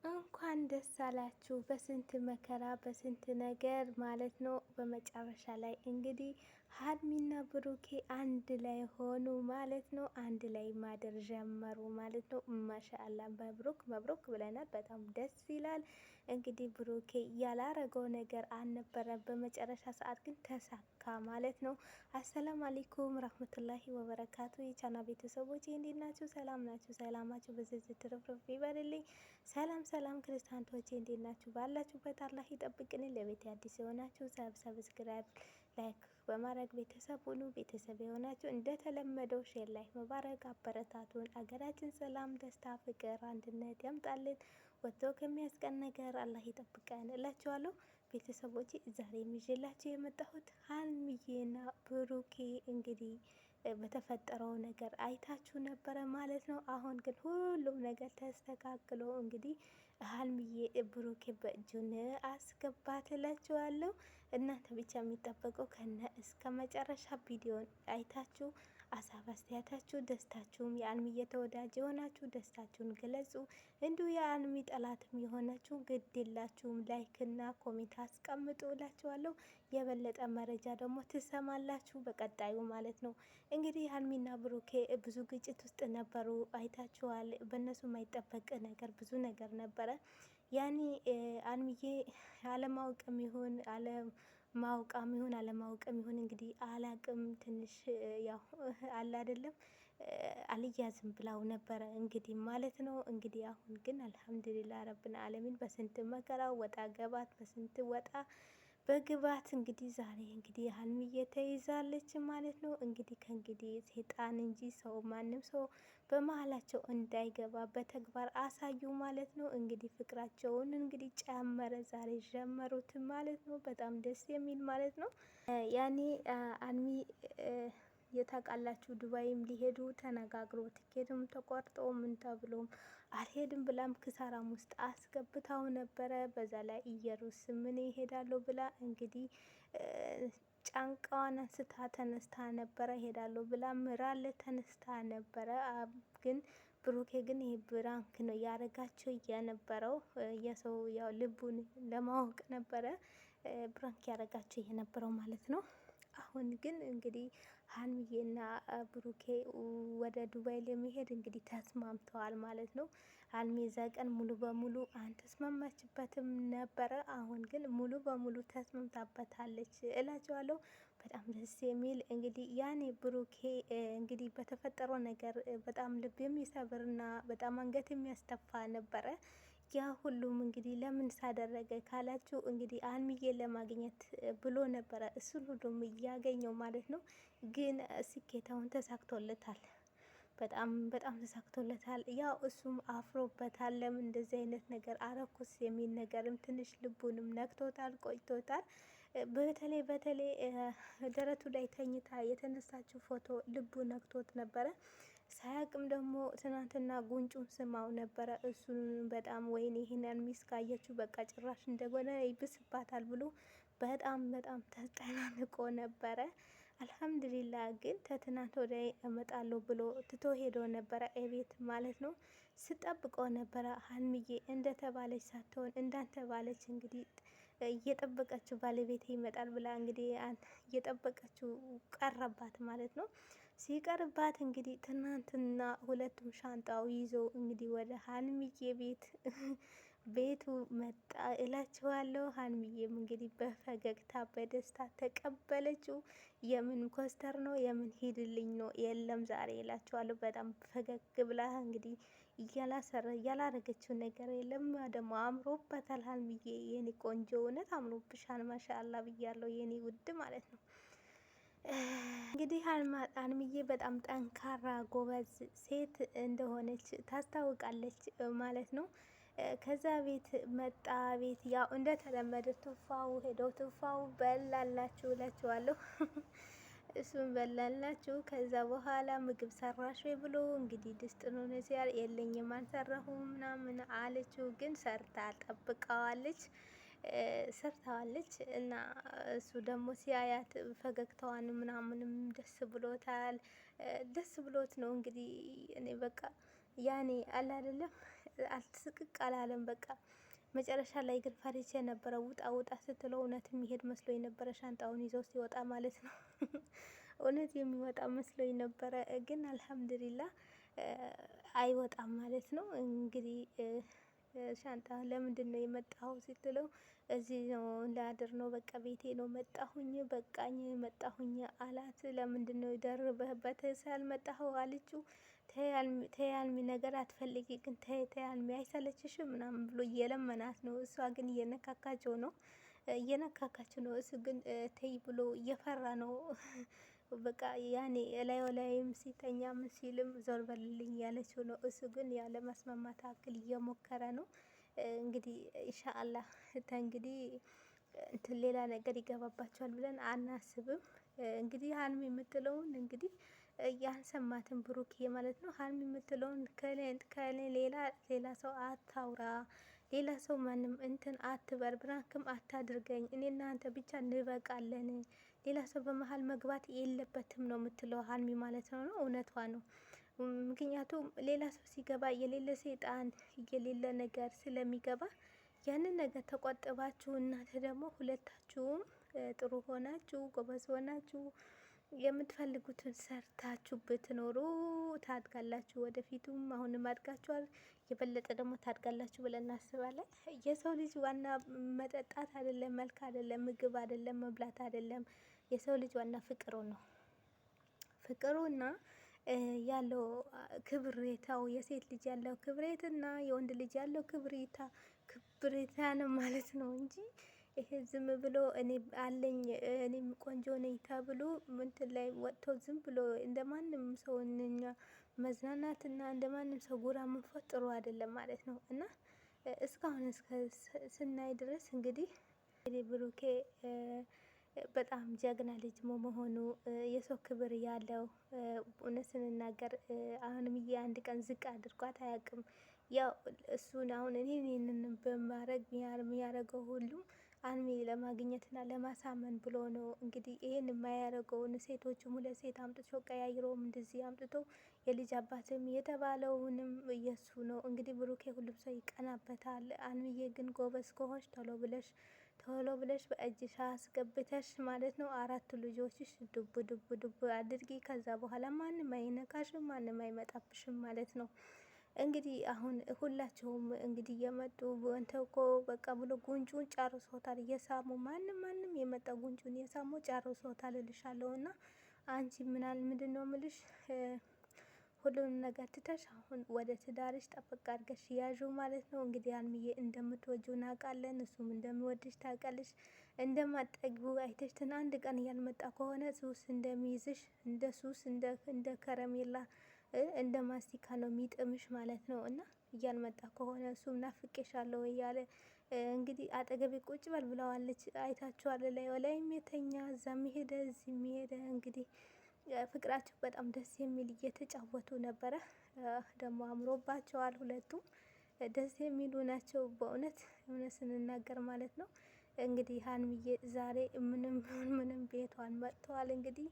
እንኳን ደስ አላችሁ። በስንት መከራ በስንት ነገር ማለት ነው። በመጨረሻ ላይ እንግዲህ ሀይሚና ብሩኬ አንድ ላይ ሆኑ ማለት ነው። አንድ ላይ ማደር ጀመሩ ማለት ነው። ማሻአላ መብሩክ መብሩክ ብለናል። በጣም ደስ ይላል። እንግዲህ ብሩኬ ያላረገው ነገር አልነበረም። በመጨረሻ ሰዓት ግን ተሳካ ማለት ነው። አሰላም አለይኩም ረህመቱላሂ ወበረካቱ። የቻና ቤተሰቦች እንዴት ናችሁ? ሰላም ናችሁ? ሰላማችሁ በዝዝ ትርፍርፍ ይበልልኝ። ሰላም ሰላም ክርስቲያኖቼ እንዴት ናችሁ? ባላችሁበት አላህ ይጠብቅልን። ለቤት አዲስ የሆናችሁ ሰብስክራይብ ላይክ በማድረግ ቤተሰብ ሁኑ። ቤተሰብ የሆናችሁ እንደተለመደው ሼር ላይክ መባረግ አበረታቱን። አገራችን ሰላም፣ ደስታ፣ ፍቅር፣ አንድነት ያምጣልን። ወጥቶ ከሚያስቀን ነገር አላህ ይጠብቀን እላችኋለሁ። ቤተሰቦቼ ዛሬ ይዤላችሁ የመጣሁት ሀይሚዬና ብሩኬ እንግዲህ በተፈጠረው ነገር አይታችሁ ነበረ ማለት ነው። አሁን ግን ሁሉም ነገር ተስተካክሎ እንግዲህ ሀይሚዬ ብሩኬ በእጁን አስገባት እላችኋለሁ። እናንተ ብቻ የሚጠበቀው ከነ እስከ መጨረሻ ቪዲዮን አይታችሁ አሳብ አስተያየታችሁ፣ ደስታችሁም የሀይሚዬ ተወዳጅ የሆናችሁ ደስታችሁን ገለጹ። እንዲሁ የሀይሚ ጠላትም የሆናችሁ ግድ የላችሁም ላይክ እና ኮሜንት አስቀምጡ እላችኋለሁ። የበለጠ መረጃ ደግሞ ትሰማላችሁ በቀጣዩ ማለት ነው። እንግዲህ ሀይሚና ብሩኬ ብዙ ግጭት ውስጥ ነበሩ አይታችኋል። በእነሱ የማይጠበቅ ነገር ብዙ ነገር ነበረ። ያኔ ሀይሚዬ አለማወቅም ይሁን አለማወቅም ይሁን እንግዲህ አላቅም ትንሽ ያው አለ አይደለም አልያዝም ብላው ነበረ እንግዲህ ማለት ነው። እንግዲህ አሁን ግን አልሐምዱሊላ ረብን አለሚን በስንት መከራ ወጣ ገባት በስንት ወጣ በግባት እንግዲህ ዛሬ እንግዲህ ሀይሚዬ ተይዛለች ማለት ነው። እንግዲህ ከእንግዲህ ሴጣን እንጂ ሰው ማንም ሰው በመሀላቸው እንዳይገባ በተግባር አሳዩ ማለት ነው። እንግዲህ ፍቅራቸውን እንግዲህ ጨመረ ዛሬ ጀመሩት ማለት ነው። በጣም ደስ የሚል ማለት ነው። ያኔ ሀይሚ የታውቃላችሁ ዱባይም ሊሄዱ ተነጋግሮ ትኬትም ተቆርጦ ምን ተብሎም አልሄድም ብላም ክሳራም ውስጥ አስገብታው ነበረ። በዛ ላይ እየሩስ ምን ይሄዳለሁ ብላ እንግዲህ ጫንቃዋን አንስታ ተነስታ ነበረ። ሄዳለሁ ብላ ምራለ ተነስታ ነበረ። ግን ብሩኬ ግን ይሄ ብራንክ ነው ያረጋቸው የነበረው የሰው ያው ልቡን ለማወቅ ነበረ ብራንክ ያረጋቸው የነበረው ማለት ነው። አሁን ግን እንግዲህ ሀይሚዬና ብሩኬ ወደ ዱባይ ለመሄድ እንግዲህ ተስማምተዋል ማለት ነው። ሀይሚ የዛ ቀን ሙሉ በሙሉ አልተስማማችበትም ነበረ። አሁን ግን ሙሉ በሙሉ ተስማምታበታለች እላቸዋለሁ። በጣም ደስ የሚል እንግዲህ ያኔ ብሩኬ እንግዲህ በተፈጠረው ነገር በጣም ልብ የሚሰብርና በጣም አንገት የሚያስተፋ ነበረ። ያ ሁሉም እንግዲህ ለምን ሳደረገ ካላችሁ እንግዲህ ሀይሚዬን ለማግኘት ብሎ ነበረ እሱን ሁሉም እያገኘው ማለት ነው። ግን ስኬታውን ተሳክቶለታል። በጣም በጣም ተሳክቶለታል። ያው እሱም አፍሮበታል። ለምን እንደዚህ አይነት ነገር አረኩስ የሚል ነገርም ትንሽ ልቡንም ነክቶታል ቆይቶታል። በተለይ ደረቱ ላይ ተኝታ የተነሳችው ፎቶ ልቡ ነክቶት ነበረ። ሳያቅም ደግሞ ትናንትና ጉንጩን ስማው ነበረ። እሱን በጣም ወይኔ ይህንን ሚስ ካየችው በቃ ጭራሽ እንደሆነ ይብስባታል ብሎ በጣም በጣም ተጨናንቆ ነበረ። አልሐምዱሊላ ግን ከትናንት ወዲያ እመጣለሁ ብሎ ትቶ ሄዶ ነበረ እቤት ማለት ነው። ስጠብቀው ነበረ ሀይሚዬ እንደተባለች ሳትሆን እንዳንተባለች እንግዲህ እየጠበቀችው ባለቤቴ ይመጣል ብላ እንግዲህ እየጠበቀችው ቀረባት ማለት ነው። ሲቀርባት እንግዲህ ትናንትና ሁለቱም ሻንጣው ይዞ እንግዲህ ወደ ሀይሚዬ ቤቱ መጣ እላችኋለሁ። ሀይሚዬም እንግዲህ በፈገግታ በደስታ ተቀበለችው። የምን ኮስተር ነው የምን ሂድልኝ ነው የለም ዛሬ እላችኋለሁ። በጣም ፈገግ ብላ እንግዲህ ያላረገችው ነገር የለም። ደግሞ አምሮበታል ሀይሚዬ የኔ ቆንጆ እውነት አምሮብሻል ማሻአላ ብያለሁ የኔ ውድ ማለት ነው። እንግዲህ ሀይሚዬ በጣም ጠንካራ ጎበዝ ሴት እንደሆነች ታስታውቃለች ማለት ነው። ከዛ ቤት መጣ። ቤት ያው እንደተለመደ ቱፋው ሄደው ቱፋው በላላችሁ እላችኋለሁ። እሱን በላላችሁ። ከዛ በኋላ ምግብ ሰራሽ ወይ ብሎ እንግዲህ ድስት ነው ሲያል የለኝም አልሰራሁም ምናምን አለችው። ግን ሰርታ ጠብቀዋለች ሰርተዋለች። እና እሱ ደግሞ ሲያያት ፈገግታዋን ምናምንም ደስ ብሎታል። ደስ ብሎት ነው እንግዲህ እኔ በቃ ያኔ አለ አይደለም አልትስቅቅ አላለም በቃ። መጨረሻ ላይ ግን ፈርቼ ነበረ። ውጣ ውጣ ስትለው እውነት የሚሄድ መስሎ የነበረ ሻንጣውን ይዘው ሲወጣ ማለት ነው። እውነት የሚወጣ መስሎኝ ነበረ፣ ግን አልሐምዱሊላ አይወጣም ማለት ነው። እንግዲህ ሻንጣ ለምንድን ነው የመጣኸው ስትለው እዚህ ነው ላድር ነው በቃ ቤቴ ነው መጣሁኝ፣ በቃኝ መጣሁኝ አላት። ለምንድን ነው ደርበህበት ሳልመጣኸው አለችው። ተይ አልሚ ነገር አትፈልጊ ግን ተይ አልሚ አይሰለችሽም ምናምን ብሎ እየለመናት ነው። እሷ ግን እየነካካቸው ነው እየነካካችው ነው። እሱ ግን ተይ ብሎ እየፈራ ነው። በቃ ያኔ እላዩ ላይም ሲተኛ ምን ሲልም ዞር በልልኝ ያለችው ነው። እሱ ግን ያለ መስማማት አክል እየሞከረ ነው። እንግዲህ ኢንሻአላህ እንግዲህ እንትን ሌላ ነገር ይገባባቸዋል ብለን አናስብም። እንግዲህ ሀልሚ የምትለውን እንግዲህ ያልሰማትን ብሩክ ማለት ነው። ሀልሚ የምትለውን ከኔ ሌላ ሰው አታውራ፣ ሌላ ሰው ማንም እንትን አትበር፣ ብራክም አታድርገኝ፣ እኔ እናንተ ብቻ እንበቃለን፣ ሌላ ሰው በመሀል መግባት የለበትም ነው የምትለው ሀልሚ ማለት ነው። እውነቷ ነው። ምክንያቱም ሌላ ሰው ሲገባ የሌለ ሰይጣን የሌለ ነገር ስለሚገባ ያንን ነገር ተቆጥባችሁ እናንተ ደግሞ ሁለታችሁም ጥሩ ሆናችሁ ጎበዝ ሆናችሁ የምትፈልጉትን ሰርታችሁ ብትኖሩ ታድጋላችሁ። ወደፊቱም አሁንም አድጋችኋል፣ የበለጠ ደግሞ ታድጋላችሁ ብለን እናስባለን። የሰው ልጅ ዋና መጠጣት አይደለም፣ መልክ አይደለም፣ ምግብ አይደለም፣ መብላት አይደለም። የሰው ልጅ ዋና ፍቅሩ ነው። ፍቅሩና ያለው ክብሬታው የሴት ልጅ ያለው ክብሬትና የወንድ ልጅ ያለው ክብሬታ ነው ማለት ነው እንጂ ይሄ ዝም ብሎ እኔ አለኝ እኔም ቆንጆ ነኝ ተብሎ ምንትን ላይ ወጥቶ ዝም ብሎ እንደማንም ሰው እኛ መዝናናትና እንደማንም ሰው ጉራ መንፈስ ጥሩ አይደለም ማለት ነው። እና እስካሁን ስናይ ድረስ እንግዲህ ብሩኬ በጣም ጀግና ልጅ መሆኑ የሰው ክብር ያለው እውነት ስንናገር አሁንም አንድ ቀን ዝቅ አድርጓት አያውቅም። ያው እሱን አሁን ይህንን በማድረግ የሚያደርገው ሁሉ አልሚ ለማግኘትና ለማሳመን ብሎ ነው። እንግዲህ ይሄን የማያደርገውን ሴቶችም ሁለት ሴት አምጥቶ ቀያይሮም እንደዚህ አምጥቶ የልጅ አባትም የተባለውንም የሱ ነው። እንግዲህ ብሩኬ ሁሉም ሰው ይቀናበታል። አልሚዬ ግን ጎበዝ ከሆንሽ ቶሎ ብለሽ በእጅሽ አስገብተሽ ማለት ነው 4 ልጆችሽ ዱብ ዱብ ዱብ አድርጊ። ከዛ በኋላ ማንም አይነካሽም፣ ማንም አይመጣብሽም ማለት ነው። እንግዲህ አሁን ሁላቸውም እንግዲህ የመጡ አንተ እኮ በቃ ብሎ ጉንጩን ጨርሶታል እየሳሙ ማንም የመጣ ጉንጩን እየሳሙ ጨርሶታል እልሻለሁ። እና አንቺ ምንድን ነው ምልሽ ሁሉንም ነገር ትተሽ አሁን ወደ ትዳርሽ ጠበቅ አድርገሽ ያዡ ማለት ነው። እንግዲህ አልሚዬ እንደምትወጂው እናውቃለን፣ እሱም እንደሚወድሽ ታውቃለሽ። እንደማጠግቡ አይተሽትን አንድ ቀን ያልመጣ ከሆነ ሱስ እንደሚይዝሽ እንደ ሱስ እንደ ከረሜላ እንደ ማስቲካ ነው የሚጥምሽ ማለት ነው። እና እያልመጣ ከሆነ እሱም ናፍቄሻለሁ እያለ እንግዲህ አጠገቤ ቁጭ በል ብለዋለች። አይታችኋል፣ ላይም የተኛ እዛም ሄደ እዚህም ሄደ። እንግዲህ ፍቅራቸው በጣም ደስ የሚል እየተጫወቱ ነበረ። ደግሞ አምሮባቸዋል። ሁለቱም ደስ የሚሉ ናቸው በእውነት ስንናገር ማለት ነው። እንግዲህ ሀይሚዬ ዛሬ ምንም ቤቷን መጥተዋል። እንግዲህ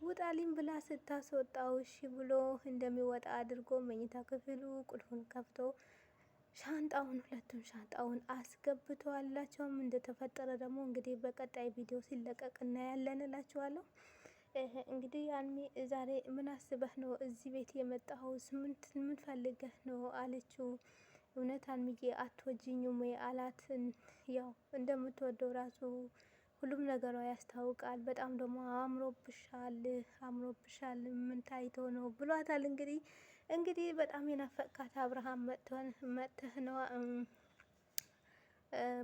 ውጣልኝ ብላ ስታስወጣው እሺ ብሎ እንደሚወጣ አድርጎ መኝታ ክፍሉ ቁልፉን ከፍቶ ሁለቱም ሻንጣውን አስገብተዋላቸውም። እንደተፈጠረ ደግሞ እንግዲህ በቀጣይ ቪዲዮ ሲለቀቅ እናያለን እላችኋለሁ። እንግዲህ ሀይሚ ዛሬ ምን አስበህ ነው እዚህ ቤት የመጣኸው? ምን ፈልገህ ነው አለችው። እውነት ሀይሚዬ አትወጂኝም ወይ አላት። ያው እንደምትወደው ራሱ ሁሉም ነገሯ ያስታውቃል። በጣም ደግሞ አምሮብሻል ምን ታይቶ ነው ብሏታል። እንግዲህ በጣም የናፈቃት አብርሃም መጥተህ ነዋ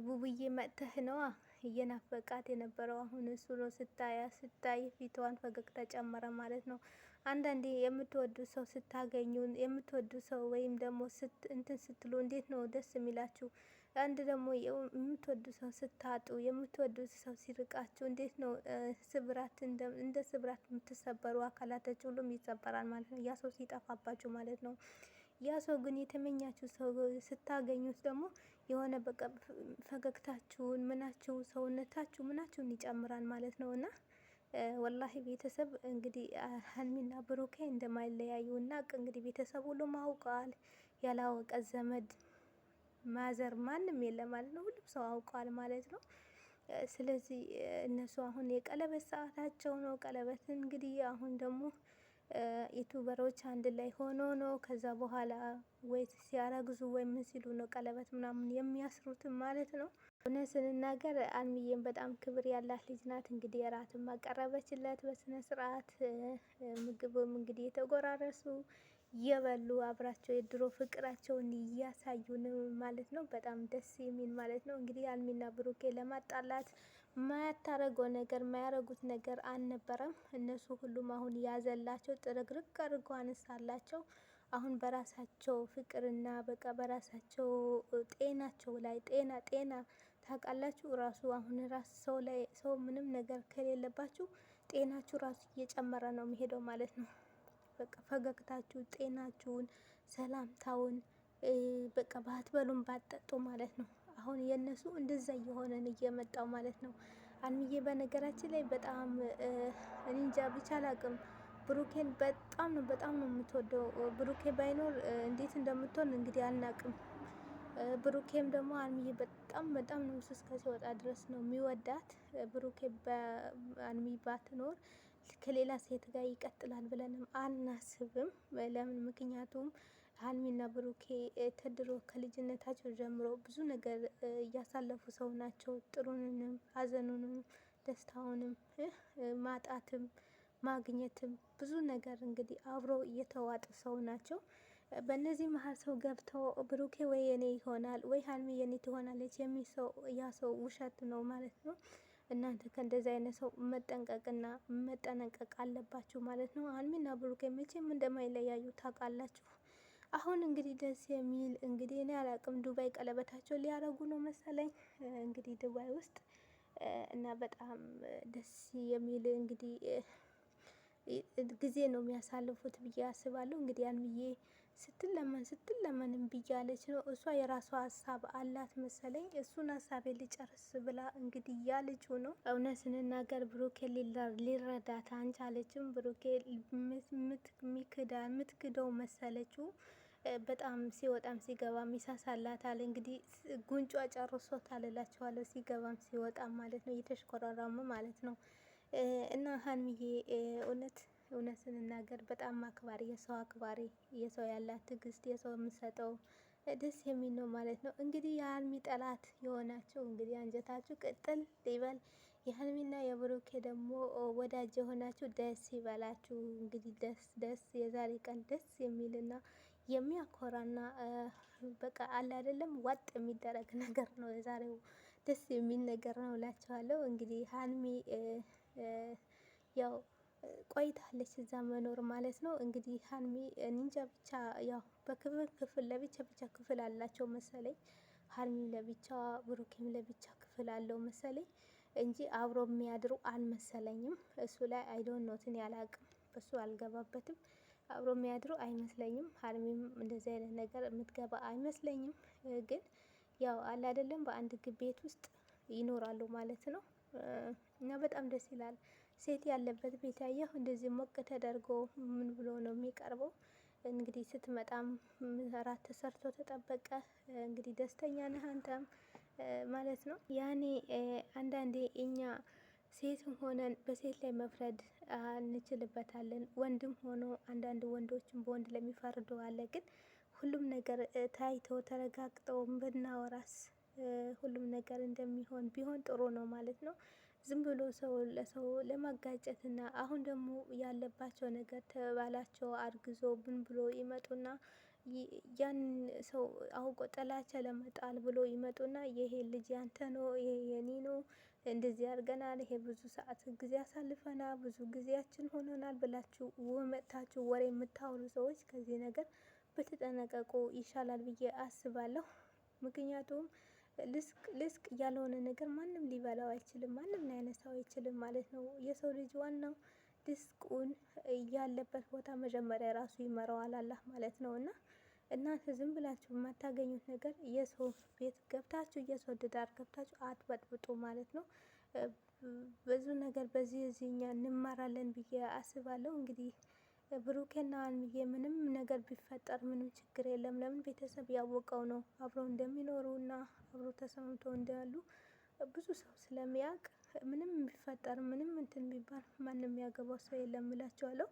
ቡቡዬ መጥተህ ነዋ እየናፈቃት የነበረው አሁን እሱ ነው። ስታይ ፊቷን ፈገግታ ጨመረ ማለት ነው። አንዳንዴ የምትወዱ ሰው ስታገኙ የምትወዱ ሰው ወይም ደግሞ እንትን ስትሉ እንዴት ነው ደስ የሚላችሁ? አንድ ደግሞ የምትወዱ ሰው ስታጡ የምትወዱት ሰው ሲርቃችሁ እንዴት ነው እንደ ስብራት የምትሰበሩ አካላቶች ሁሉም ይሰበራል ማለት ነው። ያ ሰው ሲጠፋባችሁ ማለት ነው። ያ ሰው ግን የተመኛችሁ ሰው ስታገኙት ደግሞ የሆነ በቃ ፈገግታችሁን ሰውነታችሁ ምናችሁን ይጨምራል ማለት ነው። እና ወላሂ ቤተሰብ እንግዲህ ሀይሚና ብሩኬ እንደማይለያዩ እና እንግዲህ ቤተሰብ ሁሉም አውቀዋል። ያላወቀ ዘመድ ማዘር ማንም የለም ማለት ነው። ሁሉም ሰው አውቋል ማለት ነው። ስለዚህ እነሱ አሁን የቀለበት ሰዓታቸው ነው። ቀለበት እንግዲህ አሁን ደግሞ ዩቱበሮች አንድ ላይ ሆኖ ነው ከዛ በኋላ ወይ ሲያረግዙ ወይ ምን ሲሉ ነው ቀለበት ምናምን የሚያስሩትም ማለት ነው። እውነት ስንናገር አልሚዬም በጣም ክብር ያላት ልጅ ናት። እንግዲህ እራትም አቀረበችለት በስነ ስርዓት። ምግብም እንግዲህ የተጎራረሱ እየበሉ አብራቸው የድሮ ፍቅራቸውን እያሳዩን ማለት ነው። በጣም ደስ የሚል ማለት ነው። እንግዲህ አልሚና ብሩኬ ለማጣላት ማያታረገው ነገር ማያረጉት ነገር አልነበረም። እነሱ ሁሉም አሁን ያዘላቸው ጥርግርግ አድርጎ አነሳላቸው። አሁን በራሳቸው ፍቅርና በቃ በራሳቸው ጤናቸው ላይ ጤና ታውቃላችሁ። ራሱ አሁን ራስ ሰው ላይ ሰው ምንም ነገር ከሌለባችሁ ጤናችሁ ራሱ እየጨመረ ነው የሚሄደው ማለት ነው። በቃ ፈገግታችሁ ጤናችሁን ሰላምታውን በቃ ባትበሉም ባትጠጡ ማለት ነው። አሁን የእነሱ እንደዛ እየሆነን እየመጣው ማለት ነው። አልሚዬ በነገራችን ላይ በጣም እኔ እንጃ ብቻ አላቅም። ብሩኬን በጣም ነው የምትወደው። ብሩኬ ባይኖር እንዴት እንደምትሆን እንግዲህ አልናቅም። ብሩኬም ደግሞ አልሚዬ በጣም ነው እሱ እስከ ሲወጣ ድረስ ነው የሚወዳት። ብሩኬ በአልሚ ባትኖር ከሌላ ሴት ጋር ይቀጥላል ብለንም አናስብም። ለምን? ምክንያቱም ሀልሚና ብሩኬ ከድሮ ከልጅነታቸው ጀምሮ ብዙ ነገር እያሳለፉ ሰው ናቸው። ጥሩንንም ሀዘኑንም ደስታውንም ማጣትም ማግኘትም ብዙ ነገር እንግዲህ አብሮ እየተዋጡ ሰው ናቸው። በእነዚህ መሀል ሰው ገብተው ብሩኬ ወይ የኔ ይሆናል ወይ ሀልሚ የኔ ትሆናለች የሚል ሰው ያ ሰው ውሸት ነው ማለት ነው። እናንተ ከእንደዚህ አይነት ሰው መጠንቀቅና መጠነቀቅ አለባችሁ ማለት ነው። ሀልሚና ብሩኬ መቼም እንደማይለያዩ ታውቃላችሁ። አሁን እንግዲህ ደስ የሚል እንግዲህ እኔ አላቅም ዱባይ ቀለበታቸው ሊያረጉ ነው መሰለኝ እንግዲህ ዱባይ ውስጥ እና በጣም ደስ የሚል እንግዲህ ጊዜ ነው የሚያሳልፉት ብዬ አስባለሁ። እንግዲህ አልሚዬ ስትለመን እምቢ እያለች ነው። እሷ የራሷ ሀሳብ አላት መሰለኝ እሱን ሀሳቤን ልጨርስ ብላ እንግዲህ እያለችው ነው። እውነት ስንናገር ብሩኬ ሊረዳት አልቻለችም። ብሩኬ የምትክደው መሰለችው። በጣም ሲወጣም ሲገባም ይሳሳላታል። እንግዲህ ጉንጯ ጨርሶታል እላችኋለሁ። ሲገባም ሲወጣም ማለት ነው እየተሽኮራራሙ ማለት ነው። እና ሀይሚዬ እውነት ስንናገር በጣም አክባሪ የሰው ያላት ትዕግስት የሰው የምሰጠው ደስ የሚል ነው ማለት ነው። እንግዲህ የሀይሚ ጠላት የሆናችሁ እንግዲህ አንጀታችሁ ቅጥል ይበል። የሀይሚና የብሩኬ ደግሞ ወዳጅ የሆናችሁ ደስ ይበላችሁ። እንግዲህ ደስ የዛሬ ቀን ደስ የሚልና የሚያኮራና በቃ አለ አይደለም ዋጥ የሚደረግ ነገር ነው። የዛሬው ደስ የሚል ነገር ነው እላችኋለሁ። እንግዲህ ሀይሚ ያው ቆይታለች እዛ መኖር ማለት ነው። እንግዲህ ሀይሚ እንጃ ብቻ ያው በክፍል ለብቻ ክፍል አላቸው መሰለኝ። ሀይሚም ለብቻዋ ብሩኬም ለብቻ ክፍል አለው መሰለኝ እንጂ አብሮ የሚያድሩ አልመሰለኝም። እሱ ላይ አይዶን ኖትን ያላቅም በሱ አልገባበትም። አብሮ የሚያድሩ አይመስለኝም። ሀይሚም እንደዚህ አይነት ነገር የምትገባ አይመስለኝም። ግን ያው አለ አይደለም በአንድ ቤት ውስጥ ይኖራሉ ማለት ነው። እና በጣም ደስ ይላል። ሴት ያለበት ቤት ያየሁ እንደዚህ ሞቅ ተደርጎ ምን ብሎ ነው የሚቀርበው። እንግዲህ ስትመጣም እራት ተሰርቶ ተጠበቀ። እንግዲህ ደስተኛ ነህ አንተም ማለት ነው። ያኔ አንዳንዴ እኛ ሴትም ሆነን በሴት ላይ መፍረድ እንችልበታለን። ወንድም ሆኖ አንዳንድ ወንዶችም በወንድ ለሚፈርዱ አለ። ግን ሁሉም ነገር ታይቶ ተረጋግጠው ብናወራስ ሁሉም ነገር እንደሚሆን ቢሆን ጥሩ ነው ማለት ነው። ዝም ብሎ ሰው ለሰው ለማጋጨት እና አሁን ደግሞ ያለባቸው ነገር ተባላቸው አርግዞ ምን ብሎ ይመጡና ያን ሰው አውቆ ጥላቻ ለመጣል ብሎ ይመጡና ይሄ ልጅ ያንተ ነው ይሄ የኔ ነው እንደዚህ አድርገናል ይሄ ብዙ ሰዓት ጊዜ አሳልፈናል ብዙ ጊዜያችን ሆኖናል ብላችሁ መጥታችሁ ወሬ የምታወሩ ሰዎች ከዚህ ነገር ብትጠነቀቁ ይሻላል ብዬ አስባለሁ። ምክንያቱም ልስቅ ያልሆነ ነገር ማንም ሊበላው አይችልም። ማንም ሊያነሳው አይችልም ማለት ነው። የሰው ልጅ ዋናው ልስቁን ያለበት ቦታ መጀመሪያ ራሱ ይመራዋል አላህ ማለት ነው። እና እናንተ ዝም ብላችሁ የማታገኙት ነገር የሰው ቤት ገብታችሁ የሰው ትዳር ገብታችሁ አትበጥብጡ ማለት ነው። ብዙ ነገር በዚህ እኛ እንማራለን ብዬ አስባለሁ። እንግዲህ ብሩኬና ሀይሚዬ ምንም ነገር ቢፈጠር ምንም ችግር የለም። ለምን ቤተሰብ ያወቀው ነው አብረው እንደሚኖሩ እና አብረው ተስማምተው እንዳሉ ብዙ ሰው ስለሚያውቅ ምንም ቢፈጠር ምንም እንትን ቢባል ማንም ያገባው ሰው የለም እላችኋለሁ።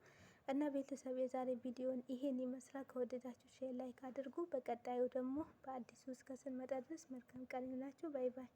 እና ቤተሰብ የዛሬ ቪዲዮን ይሄን ይመስላል። ከወደዳችሁ ሼር ላይክ አድርጉ። በቀጣዩ ደግሞ በአዲሱ እስከ ስንመጣ ድረስ መልካም ቀን ይሁንላችሁ። ባይ ባይ።